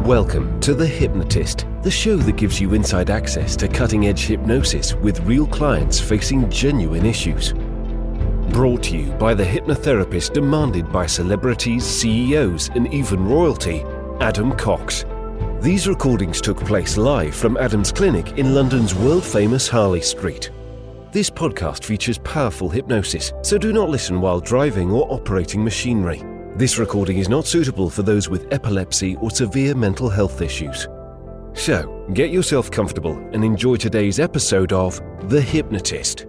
Welcome to The Hypnotist, the show that gives you inside access to cutting-edge hypnosis with real clients facing genuine issues. Brought to you by the hypnotherapist demanded by celebrities, CEOs, and even royalty, Adam Cox. These recordings took place live from Adam's clinic in London's world-famous Harley Street. This podcast features powerful hypnosis, so do not listen while driving or operating machinery. This recording is not suitable for those with epilepsy or severe mental health issues. So, get yourself comfortable and enjoy today's episode of The Hypnotist.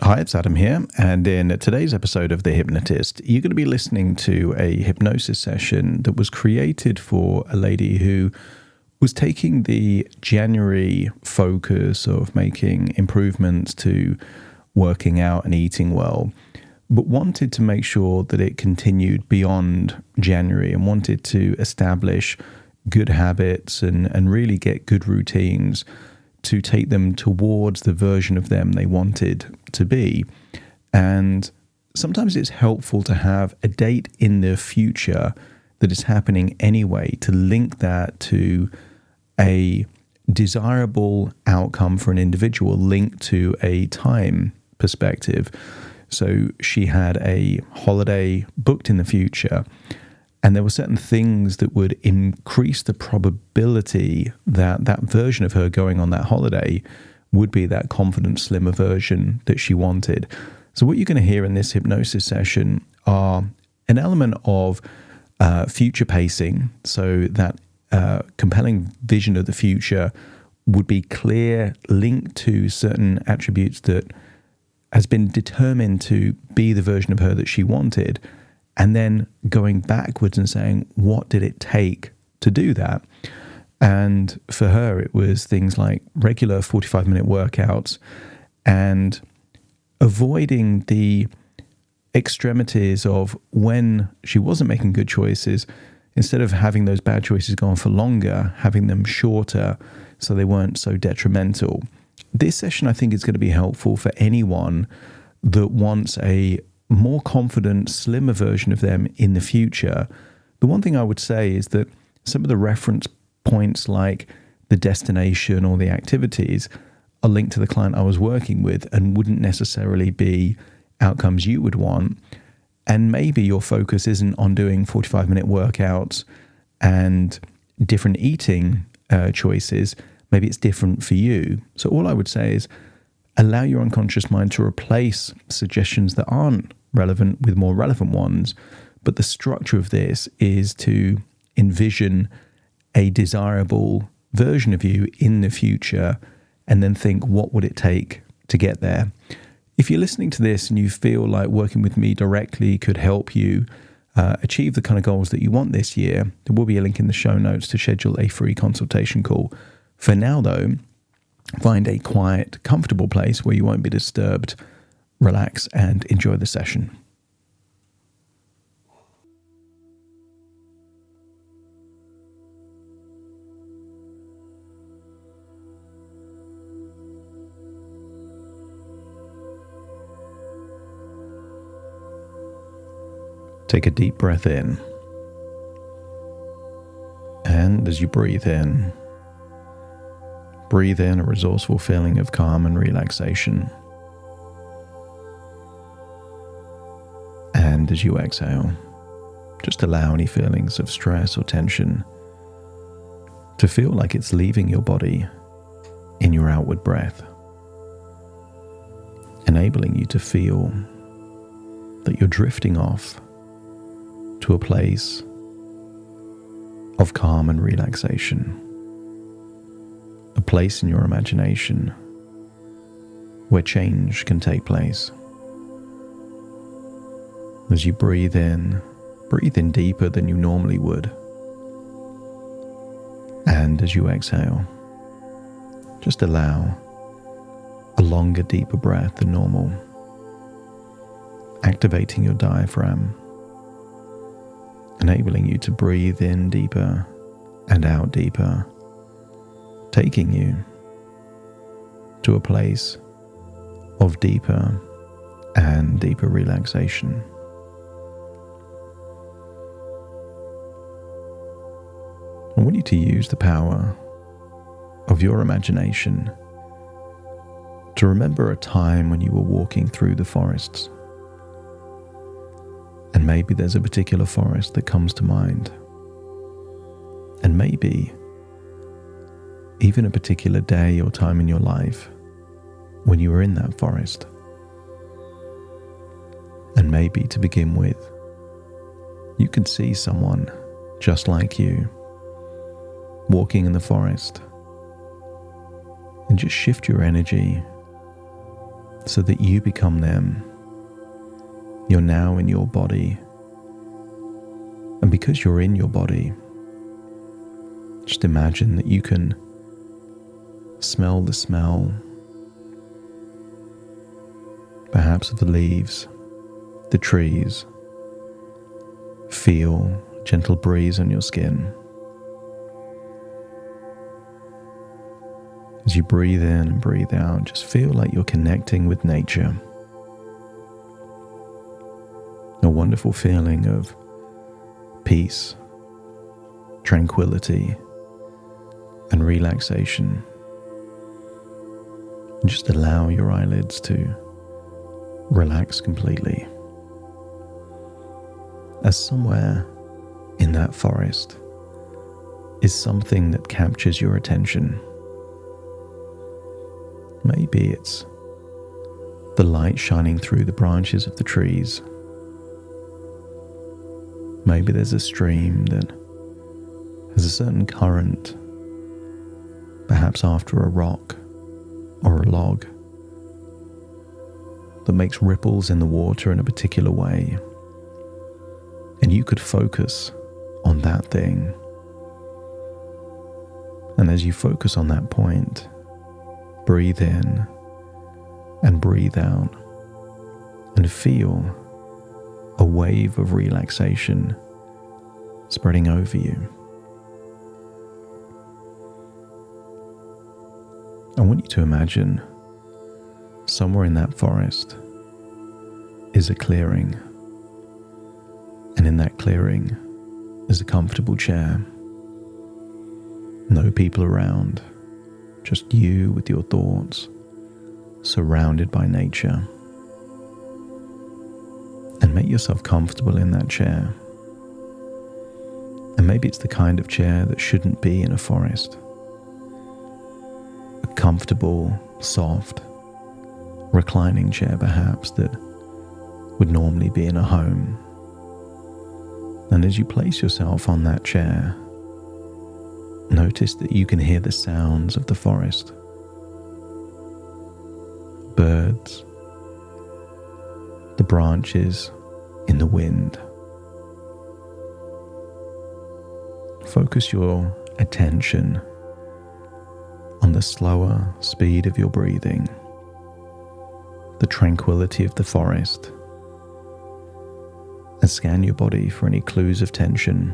Hi, it's Adam here, and in today's episode of The Hypnotist, you're going to be listening to a hypnosis session that was created for a lady who was taking the January focus of making improvements to working out and eating well, but wanted to make sure that it continued beyond January and wanted to establish good habits and really get good routines to take them towards the version of them they wanted to be. And sometimes it's helpful to have a date in the future that is happening anyway to link that to a desirable outcome for an individual linked to a time perspective. So she had a holiday booked in the future, and there were certain things that would increase the probability that that version of her going on that holiday would be that confident, slimmer version that she wanted. So what you're going to hear in this hypnosis session are an element of future pacing, so that compelling vision of the future would be clear, linked to certain attributes that has been determined to be the version of her that she wanted, and then going backwards and saying, what did it take to do that? And for her, it was things like regular 45-minute workouts and avoiding the extremities of when she wasn't making good choices, instead of having those bad choices go on for longer, having them shorter so they weren't so detrimental. This session, I think, is going to be helpful for anyone that wants a more confident, slimmer version of them in the future. The one thing I would say is that some of the reference points, like the destination or the activities, are linked to the client I was working with and wouldn't necessarily be outcomes you would want. And maybe your focus isn't on doing 45-minute workouts and different eating choices. Maybe it's different for you. So all I would say is allow your unconscious mind to replace suggestions that aren't relevant with more relevant ones. But the structure of this is to envision a desirable version of you in the future and then think, what would it take to get there? If you're listening to this and you feel like working with me directly could help you achieve the kind of goals that you want this year, there will be a link in the show notes to schedule a free consultation call. For now, though, find a quiet, comfortable place where you won't be disturbed, relax, and enjoy the session. Take a deep breath in. And as you breathe in a resourceful feeling of calm and relaxation. And as you exhale, just allow any feelings of stress or tension to feel like it's leaving your body in your outward breath, enabling you to feel that you're drifting off to a place of calm and relaxation. A place in your imagination where change can take place. As you breathe in deeper than you normally would. And as you exhale, just allow a longer, deeper breath than normal, activating your diaphragm, enabling you to breathe in deeper and out deeper, taking you to a place of deeper and deeper relaxation. I want you to use the power of your imagination to remember a time when you were walking through the forests. And maybe there's a particular forest that comes to mind. And maybe even a particular day or time in your life when you were in that forest. And maybe to begin with, you could see someone just like you walking in the forest, and just shift your energy so that you become them. You're now in your body, and because you're in your body, just imagine that you can smell the smell, perhaps of the leaves, the trees, feel a gentle breeze on your skin. As you breathe in and breathe out, just feel like you're connecting with nature. A wonderful feeling of peace, tranquility, and relaxation. And just allow your eyelids to relax completely. As somewhere in that forest is something that captures your attention. Maybe it's the light shining through the branches of the trees. Maybe there's a stream that has a certain current, perhaps after a rock or a log, that makes ripples in the water in a particular way. And you could focus on that thing. And as you focus on that point, breathe in and breathe out and feel a wave of relaxation spreading over you. I want you to imagine somewhere in that forest is a clearing, and in that clearing is a comfortable chair. No people around, just you with your thoughts, surrounded by nature. And make yourself comfortable in that chair. And maybe it's the kind of chair that shouldn't be in a forest. A comfortable, soft, reclining chair perhaps that would normally be in a home. And as you place yourself on that chair, notice that you can hear the sounds of the forest. Birds, the branches in the wind. Focus your attention on the slower speed of your breathing, the tranquility of the forest, and scan your body for any clues of tension.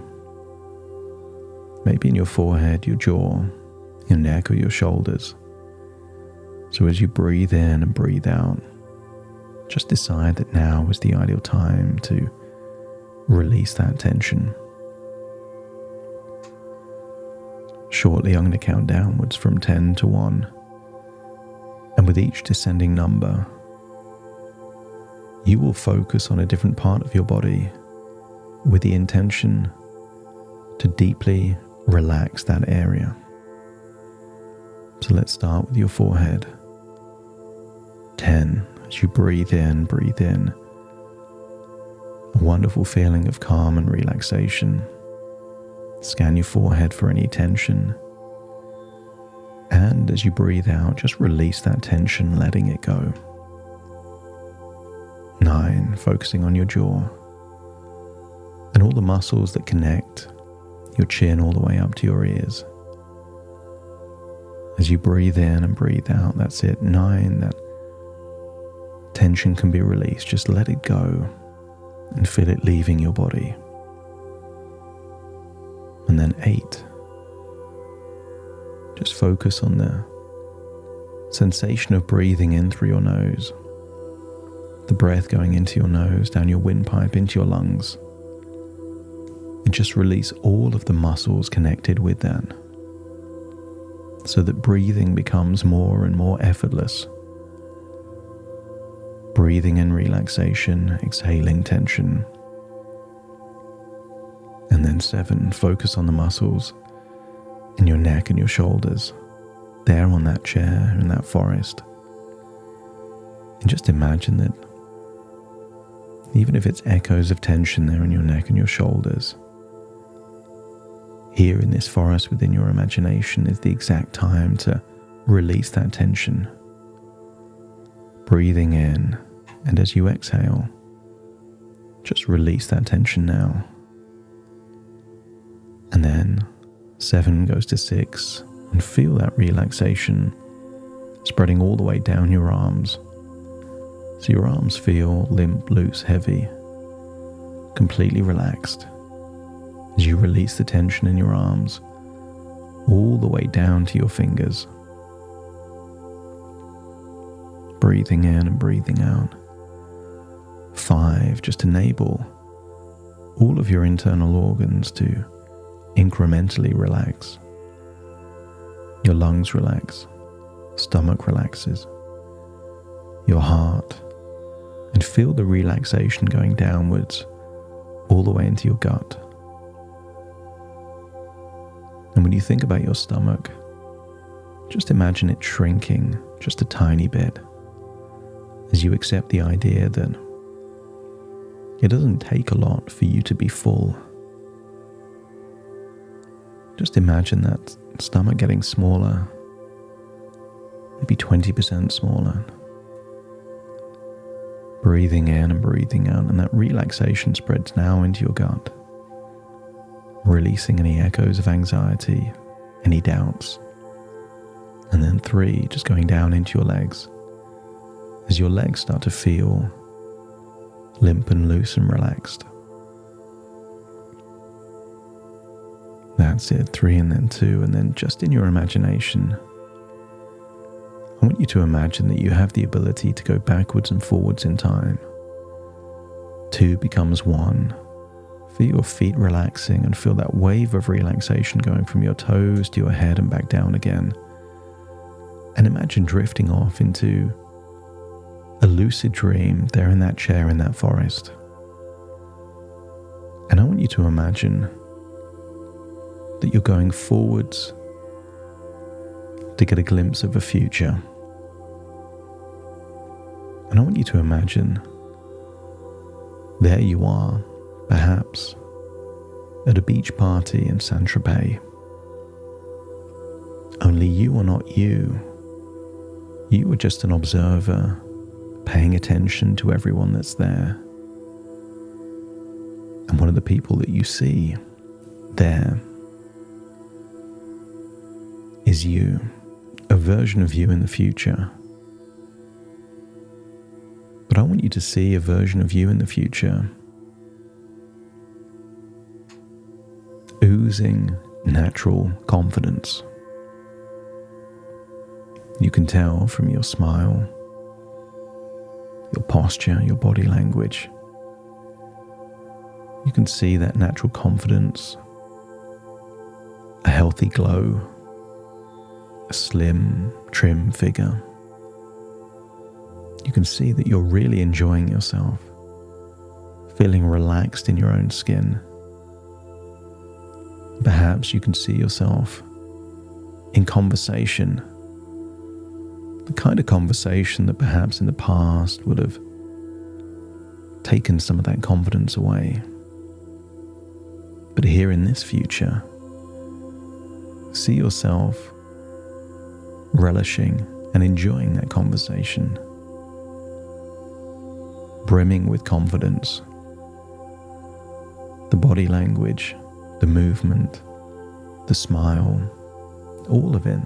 Maybe in your forehead, your jaw, your neck, or your shoulders. So as you breathe in and breathe out, just decide that now is the ideal time to release that tension. Shortly, I'm going to count downwards from 10 to 1. And with each descending number, you will focus on a different part of your body with the intention to deeply relax that area. So let's start with your forehead. 10. As you breathe in. A wonderful feeling of calm and relaxation. Scan your forehead for any tension. And as you breathe out, just release that tension, letting it go. 9. Focusing on your jaw and all the muscles that connect your chin all the way up to your ears. As you breathe in and breathe out, that's it. 9, that tension can be released. Just let it go and feel it leaving your body. And then 8, just focus on the sensation of breathing in through your nose, the breath going into your nose, down your windpipe, into your lungs, and just release all of the muscles connected with that, so that breathing becomes more and more effortless. Breathing in relaxation, exhaling tension. And then 7, focus on the muscles in your neck and your shoulders, there on that chair in that forest. And just imagine that even if it's echoes of tension there in your neck and your shoulders, here in this forest within your imagination is the exact time to release that tension. Breathing in, and as you exhale, just release that tension now. And then 7 goes to 6, and feel that relaxation spreading all the way down your arms. So your arms feel limp, loose, heavy, completely relaxed as you release the tension in your arms all the way down to your fingers. Breathing in and breathing out. 5, just enable all of your internal organs to incrementally relax. Your lungs relax, stomach relaxes, your heart, and feel the relaxation going downwards all the way into your gut. And when you think about your stomach, just imagine it shrinking just a tiny bit as you accept the idea that it doesn't take a lot for you to be full. Just imagine that stomach getting smaller, maybe 20% smaller. Breathing in and breathing out, and that relaxation spreads now into your gut, releasing any echoes of anxiety, any doubts. And then 3, just going down into your legs, as your legs start to feel limp and loose and relaxed. That's it, 3 and then 2, and then just in your imagination, I want you to imagine that you have the ability to go backwards and forwards in time. 2 becomes 1. Feel your feet relaxing and feel that wave of relaxation going from your toes to your head and back down again. And imagine drifting off into a lucid dream there in that chair in that forest. And I want you to imagine that you're going forwards to get a glimpse of a future. And I want you to imagine there you are, perhaps at a beach party in Saint-Tropez. Only you are not you. You are just an observer, paying attention to everyone that's there. And one of the people that you see there is you, a version of you in the future. But I want you to see a version of you in the future oozing natural confidence. You can tell from your smile, your posture, your body language. You can see that natural confidence, a healthy glow, a slim, trim figure. You can see that you're really enjoying yourself, feeling relaxed in your own skin. Perhaps you can see yourself in conversation, the kind of conversation that perhaps in the past would have taken some of that confidence away. But here in this future, see yourself relishing and enjoying that conversation, brimming with confidence. The body language, the movement, the smile, all of it.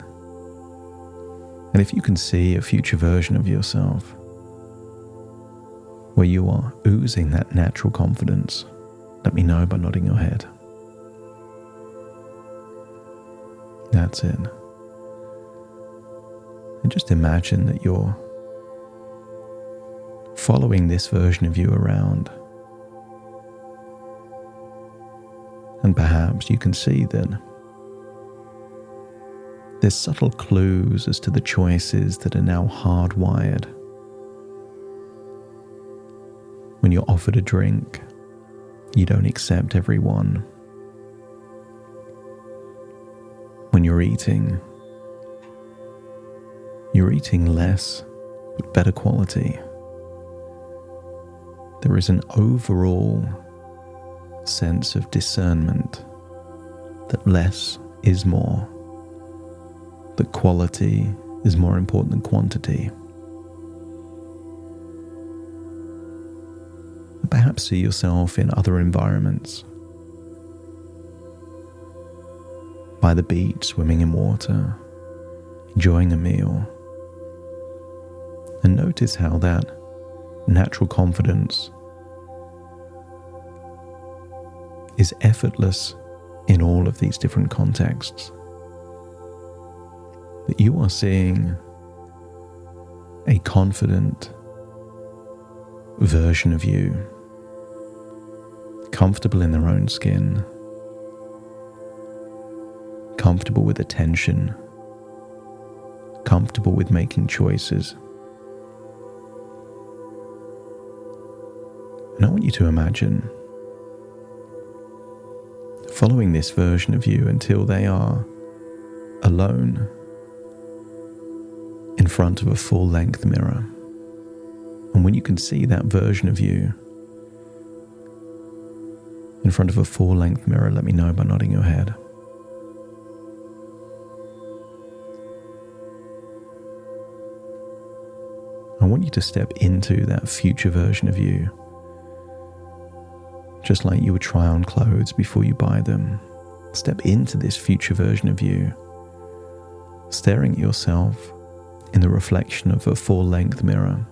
And if you can see a future version of yourself where you are oozing that natural confidence, let me know by nodding your head. That's it. And just imagine that you're following this version of you around. And perhaps you can see that there's subtle clues as to the choices that are now hardwired. When you're offered a drink, you don't accept every one. When you're eating less but better quality. There is an overall sense of discernment that less is more, that quality is more important than quantity. Perhaps see yourself in other environments, by the beach, swimming in water, enjoying a meal, and notice how that natural confidence is effortless in all of these different contexts. That you are seeing a confident version of you, comfortable in their own skin, comfortable with attention, comfortable with making choices. And I want you to imagine following this version of you until they are alone in front of a full-length mirror. And when you can see that version of you in front of a full-length mirror, let me know by nodding your head. I want you to step into that future version of you, just like you would try on clothes before you buy them. Step into this future version of you, staring at yourself in the reflection of a full-length mirror,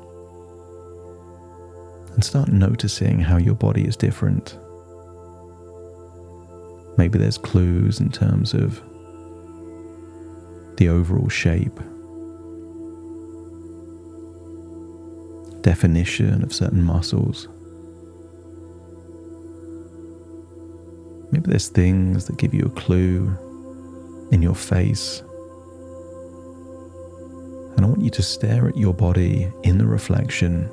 and start noticing how your body is different. Maybe there's clues in terms of the overall shape, definition of certain muscles. Maybe there's things that give you a clue in your face. And I want you to stare at your body in the reflection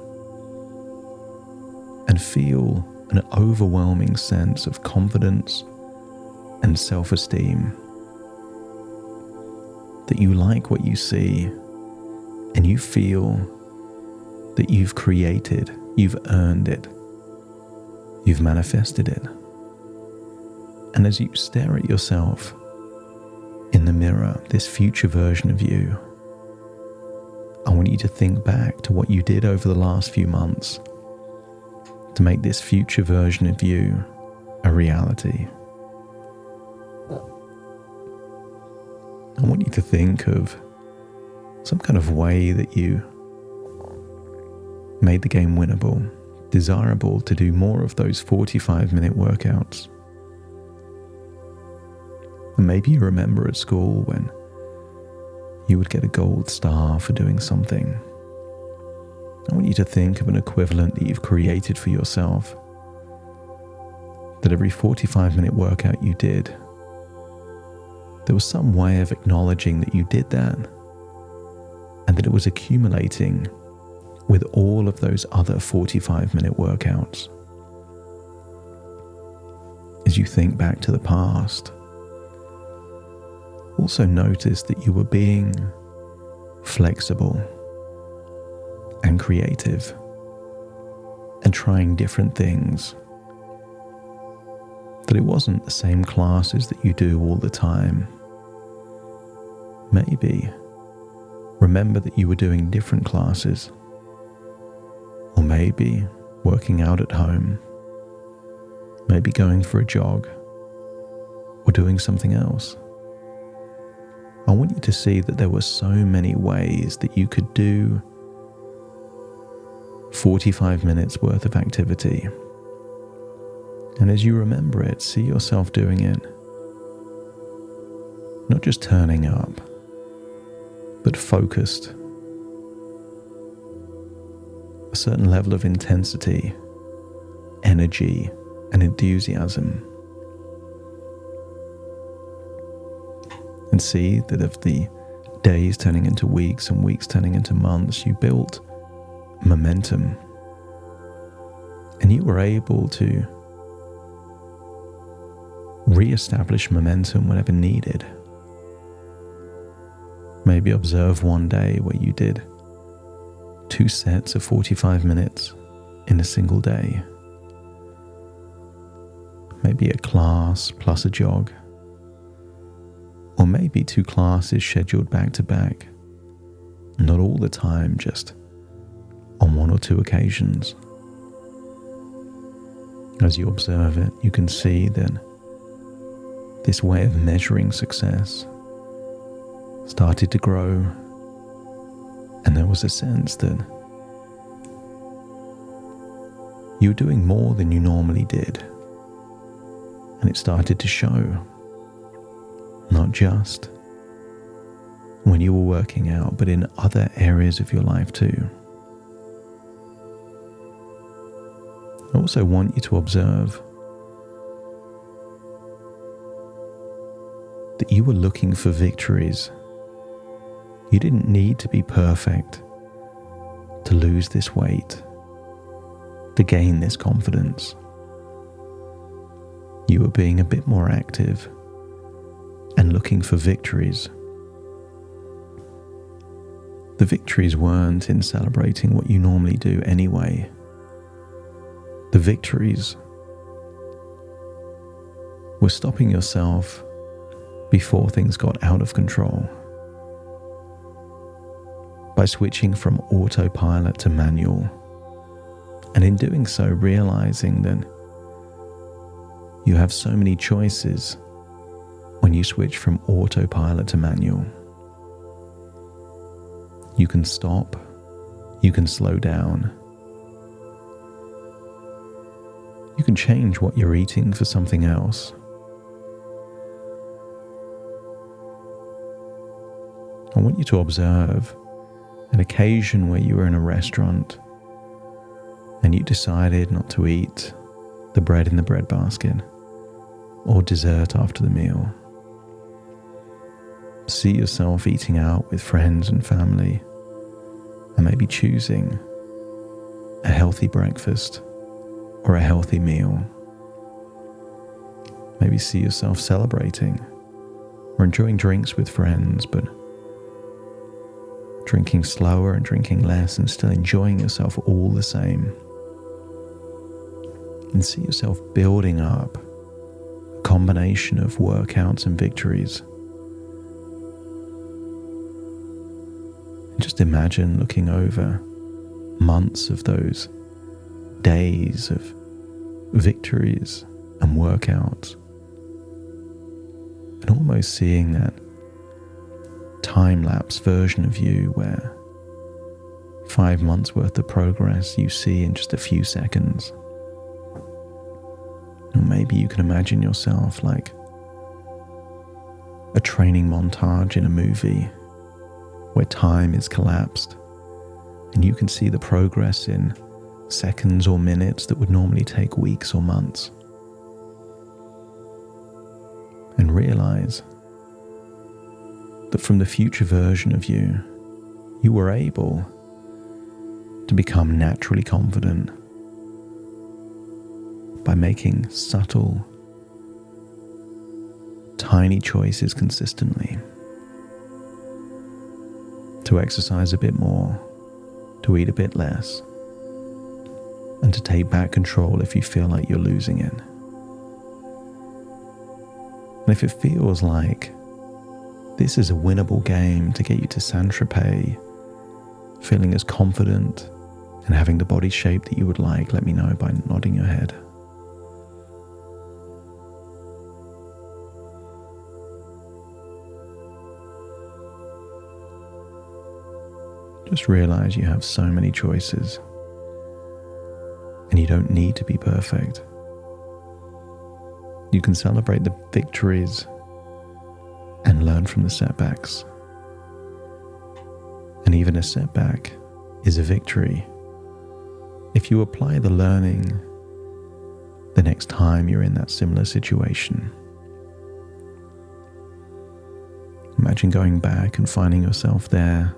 and feel an overwhelming sense of confidence and self-esteem. That you like what you see and you feel that you've created, you've earned it, you've manifested it. And as you stare at yourself in the mirror, this future version of you, I want you to think back to what you did over the last few months to make this future version of you a reality. I want you to think of some kind of way that you made the game winnable, desirable to do more of those 45-minute workouts. And maybe you remember at school when you would get a gold star for doing something. I want you to think of an equivalent that you've created for yourself. That every 45-minute workout you did, there was some way of acknowledging that you did that, and that it was accumulating with all of those other 45-minute workouts. As you think back to the past, also notice that you were being flexible and creative and trying different things. That it wasn't the same classes that you do all the time. Maybe remember that you were doing different classes, or maybe working out at home, maybe going for a jog, or doing something else. I want you to see that there were so many ways that you could do 45 minutes worth of activity. And as you remember it, see yourself doing it. Not just turning up, but focused. A certain level of intensity, energy, and enthusiasm. And see that of the days turning into weeks and weeks turning into months, you built momentum. And you were able to re-establish momentum whenever needed. Maybe observe one day where you did 2 sets of 45 minutes in a single day. Maybe a class plus a jog. Or maybe 2 classes scheduled back to back. Not all the time, just on 1 or 2 occasions. As you observe it, you can see that this way of measuring success started to grow, and there was a sense that you were doing more than you normally did, and it started to show, not just when you were working out, but in other areas of your life too. I also want you to observe that you were looking for victories. You didn't need to be perfect to lose this weight, to gain this confidence. You were being a bit more active and looking for victories. The victories weren't in celebrating what you normally do anyway. The victories were stopping yourself before things got out of control, by switching from autopilot to manual, and in doing so realizing that you have so many choices when you switch from autopilot to manual. You can stop, you can slow down, you can change what you're eating for something else. I want you to observe an occasion where you were in a restaurant and you decided not to eat the bread in the bread basket or dessert after the meal. See yourself eating out with friends and family, and maybe choosing a healthy breakfast or a healthy meal. Maybe see yourself celebrating or enjoying drinks with friends, but drinking slower and drinking less and still enjoying yourself all the same. And see yourself building up a combination of workouts and victories. And just imagine looking over months of those days of victories and workouts, and almost seeing that time-lapse version of you where 5 months worth of progress you see in just a few seconds. Or maybe you can imagine yourself like a training montage in a movie where time is collapsed and you can see the progress in seconds or minutes that would normally take weeks or months. And realize that from the future version of you, you were able to become naturally confident by making subtle, tiny choices consistently. To exercise a bit more, to eat a bit less, and to take back control if you feel like you're losing it. And if it feels like this is a winnable game to get you to Saint-Tropez, feeling as confident and having the body shape that you would like, let me know by nodding your head. Just realize you have so many choices, and you don't need to be perfect. You can celebrate the victories and learn from the setbacks. And even a setback is a victory if you apply the learning the next time you're in that similar situation. Imagine going back and finding yourself there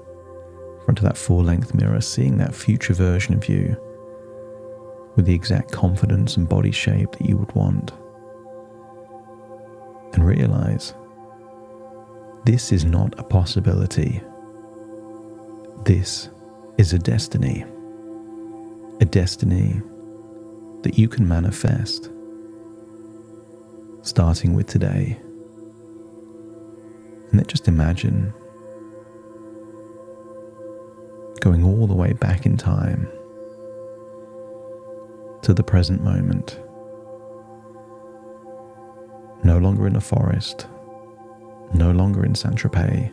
in front of that full-length mirror, seeing that future version of you with the exact confidence and body shape that you would want. And realize this is not a possibility. This is a destiny that you can manifest, starting with today. And then just imagine going all the way back in time to the present moment. No longer in a forest, no longer in Saint-Tropez,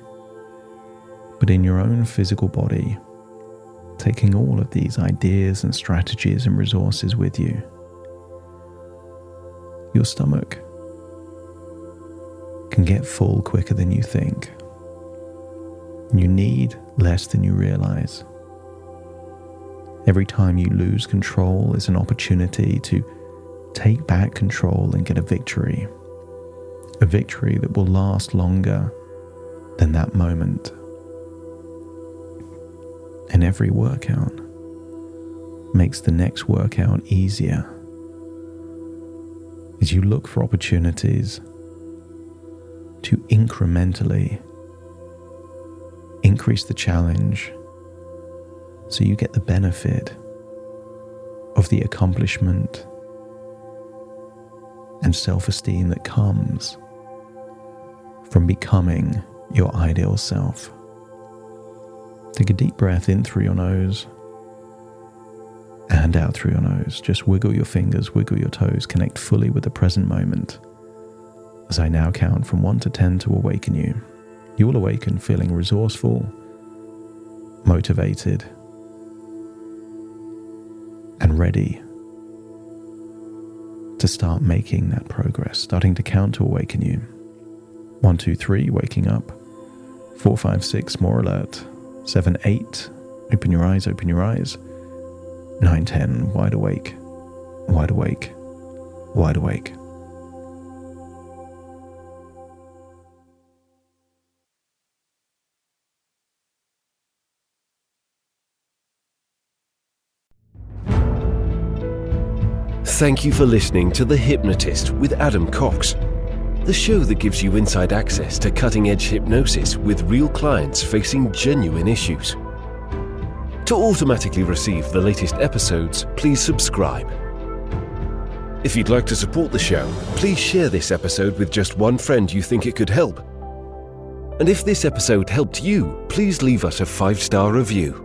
but in your own physical body, taking all of these ideas and strategies and resources with you. Your stomach can get full quicker than you think. You need less than you realize. Every time you lose control is an opportunity to take back control and get a victory that will last longer than that moment. And every workout makes the next workout easier as you look for opportunities to incrementally increase the challenge so you get the benefit of the accomplishment and self-esteem that comes from becoming your ideal self. Take a deep breath in through your nose and out through your nose. Just wiggle your fingers, wiggle your toes, connect fully with the present moment. As I now count from 1 to 10 to awaken you, you will awaken feeling resourceful, motivated, and ready to start making that progress, starting to count to awaken you. 1, 2, 3, waking up. 4, 5, 6, more alert. 7, 8, open your eyes, open your eyes. 9, 10, wide awake, wide awake, wide awake. Thank you for listening to The Hypnotist with Adam Cox, the show that gives you inside access to cutting-edge hypnosis with real clients facing genuine issues. To automatically receive the latest episodes, please subscribe. If you'd like to support the show, please share this episode with just one friend you think it could help. And if this episode helped you, please leave us a 5-star review.